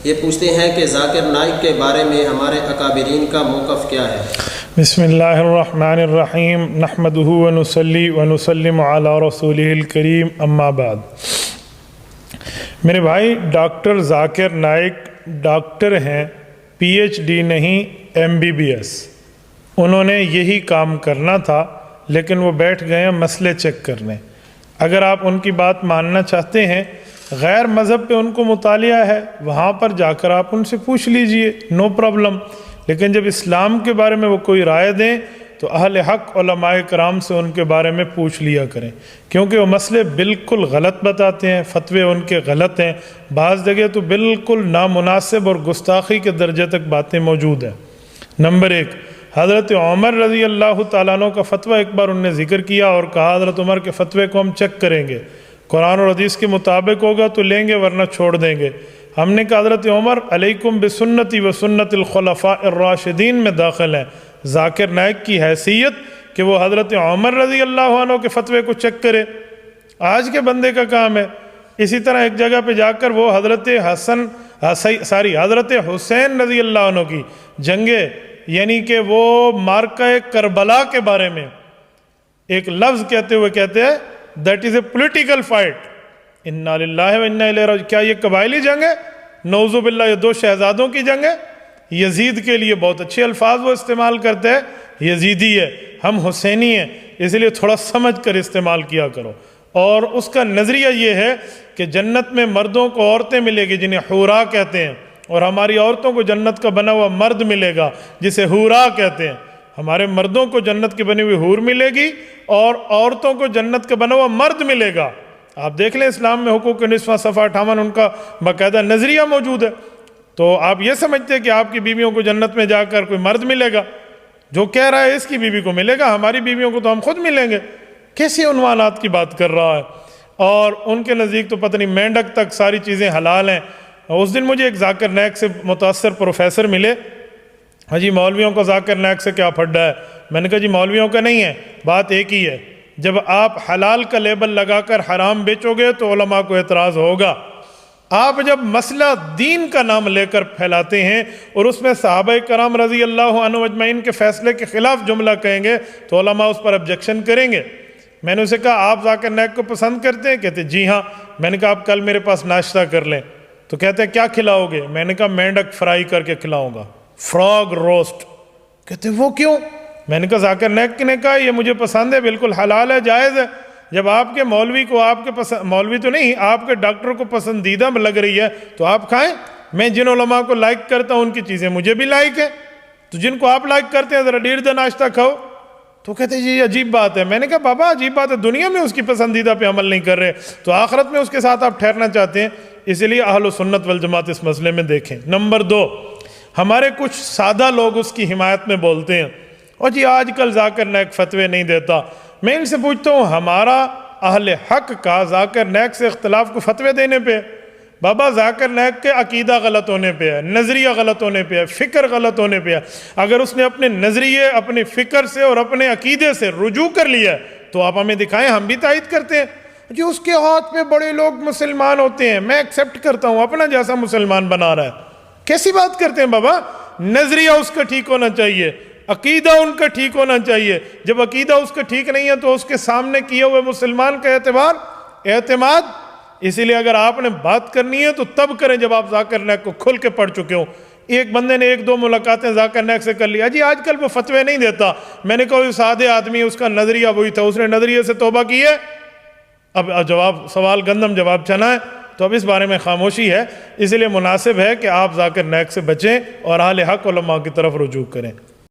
یہ پوچھتے ہیں کہ ذاکر نائک کے بارے میں ہمارے اکابرین کا موقف کیا ہے؟ بسم اللہ الرحمن الرحیم نحمدہ ونصلی ونسلم علی رسولہ الکریم اما بعد۔ میرے بھائی، ڈاکٹر ذاکر نائک ڈاکٹر ہیں، پی ایچ ڈی نہیں MBBS۔ انہوں نے یہی کام کرنا تھا، لیکن وہ بیٹھ گئے ہیں مسئلے چیک کرنے۔ اگر آپ ان کی بات ماننا چاہتے ہیں، غیر مذہب پہ ان کو مطالعہ ہے، وہاں پر جا کر آپ ان سے پوچھ لیجئے، نو پرابلم۔ لیکن جب اسلام کے بارے میں وہ کوئی رائے دیں تو اہل حق علماء کرام سے ان کے بارے میں پوچھ لیا کریں، کیونکہ وہ مسئلے بالکل غلط بتاتے ہیں، فتوے ان کے غلط ہیں، بعض جگہ تو بالکل نامناسب اور گستاخی کے درجے تک باتیں موجود ہیں۔ نمبر 1، حضرت عمر رضی اللہ تعالیٰ عنہ کا فتویٰ ایک بار انہوں نے ذکر کیا اور کہا حضرت عمر کے فتوے کو ہم چیک کریں گے، قرآن اور حدیث کے مطابق ہوگا تو لیں گے ورنہ چھوڑ دیں گے۔ ہم نے کہا حضرت عمر علیکم بسنتی و سنت الخلفاء الراشدین میں داخل ہیں۔ ذاکر نائک کی حیثیت کہ وہ حضرت عمر رضی اللہ عنہ کے فتوے کو چیک کرے، آج کے بندے کا کام ہے۔ اسی طرح ایک جگہ پہ جا کر وہ حضرت حسین رضی اللہ عنہ کی جنگیں، یعنی کہ وہ مارکہ کربلا کے بارے میں ایک لفظ کہتے ہوئے کہتے ہیں that is a political fight, انا للہ و انا الیہ راجعون۔ کیا یہ قبائلی جنگ ہے؟ نعوذ باللہ، یہ 2 شہزادوں کی جنگ ہے۔ یزید کے لیے بہت اچھے الفاظ وہ استعمال کرتے ہیں، یزیدی ہے، ہم حسینی ہیں، اس لیے تھوڑا سمجھ کر استعمال کیا کرو۔ اور اس کا نظریہ یہ ہے کہ جنت میں مردوں کو عورتیں ملے گی جنہیں حورا کہتے ہیں، اور ہماری عورتوں کو جنت کا بنا ہوا مرد ملے گا جسے حورا کہتے ہیں۔ ہمارے مردوں کو جنت کی بنی ہوئی حور ملے گی اور عورتوں کو جنت کا بنا ہوا مرد ملے گا۔ آپ دیکھ لیں اسلام میں حقوق نسواں صفحہ 58 ان کا باقاعدہ نظریہ موجود ہے۔ تو آپ یہ سمجھتے ہیں کہ آپ کی بیویوں کو جنت میں جا کر کوئی مرد ملے گا؟ جو کہہ رہا ہے اس کی بیوی کو ملے گا، ہماری بیویوں کو تو ہم خود ملیں گے۔ کیسی عنوانات کی بات کر رہا ہے؟ اور ان کے نزدیک تو پتہ نہیں مینڈک تک ساری چیزیں حلال ہیں۔ اس دن مجھے ایک ذاکر نائک سے متاثر پروفیسر ملے، ہاں جی مولویوں کا ذاکر نائک سے کیا پھڈا ہے؟ میں نے کہا جی مولویوں کا نہیں ہے، بات ایک ہی ہے، جب آپ حلال کا لیبل لگا کر حرام بیچو گے تو علماء کو اعتراض ہوگا۔ آپ جب مسئلہ دین کا نام لے کر پھیلاتے ہیں اور اس میں صحابہ کرام رضی اللہ عنہ اجمعین کے فیصلے کے خلاف جملہ کہیں گے تو علماء اس پر آبجیکشن کریں گے۔ میں نے اسے کہا آپ ذاکر نائک کو پسند کرتے ہیں؟ کہتے جی ہاں۔ میں نے کہا آپ کل میرے پاس ناشتہ کر لیں، تو کہتے ہیں کیا کھلاؤ گے؟ میں نے کہا مینڈک فرائی کر کے کھلاؤں گا، فراگ روسٹ۔ کہتے وہ کیوں؟ میں نے کہا ذاکر نائک نے کہا یہ مجھے پسند ہے، بالکل حلال ہے، جائز ہے۔ جب آپ کے مولوی کو آپ کے مولوی تو نہیں، آپ کے ڈاکٹر کو پسندیدہ لگ رہی ہے تو آپ کھائیں۔ میں جن علماء کو لائک کرتا ہوں ان کی چیزیں مجھے بھی لائک ہے، تو جن کو آپ لائک کرتے ہیں ذرا دیر دیر ناشتہ کھاؤ۔ تو کہتے جی یہ عجیب بات ہے۔ میں نے کہا بابا عجیب بات ہے، دنیا میں اس کی پسندیدہ پہ عمل نہیں کر رہے تو آخرت میں اس کے ساتھ آپ ٹھہرنا چاہتے ہیں، اسی لیے اہل سنت والجماعت اس مسئلے میں دیکھیں۔ نمبر 2، ہمارے کچھ سادہ لوگ اس کی حمایت میں بولتے ہیں اور جی آج کل ذاکر نائک فتوے نہیں دیتا۔ میں ان سے پوچھتا ہوں ہمارا اہل حق کا ذاکر نائک سے اختلاف کو فتوے دینے پہ؟ بابا ذاکر نائک کے عقیدہ غلط ہونے پہ ہے، نظریہ غلط ہونے پہ ہے، فکر غلط ہونے پہ ہے۔ اگر اس نے اپنے نظریے، اپنے فکر سے اور اپنے عقیدے سے رجوع کر لیا ہے تو آپ ہمیں دکھائیں، ہم بھی تائید کرتے ہیں۔ جی اس کے ہاتھ پہ بڑے لوگ مسلمان ہوتے ہیں، میں ایکسیپٹ کرتا ہوں، اپنا جیسا مسلمان بنا رہا ہے۔ کیسی بات کرتے ہیں بابا؟ نظریہ اس کا ٹھیک ہونا چاہیے، عقیدہ ان کا ٹھیک ہونا چاہیے۔ جب عقیدہ اس کا ٹھیک نہیں ہے تو اس کے سامنے کیے ہوئے مسلمان کا اعتماد۔ اسی لیے اگر آپ نے بات کرنی ہے تو تب کریں جب آپ ذاکر نائک کو کھل کے پڑھ چکے ہوں۔ ایک بندے نے 1-2 ملاقاتیں ذاکر نائک سے کر لیا، جی آج کل وہ فتوے نہیں دیتا۔ میں نے کہا وہ سادے آدمی، اس کا نظریہ وہی تھا، اس نے نظریے سے توبہ کی ہے۔ اب سوال گندم جواب چنا ہے، تو اب اس بارے میں خاموشی ہے۔ اس لیے مناسب ہے کہ آپ ذاکر نائک سے بچیں اور اہل حق علماء کی طرف رجوع کریں۔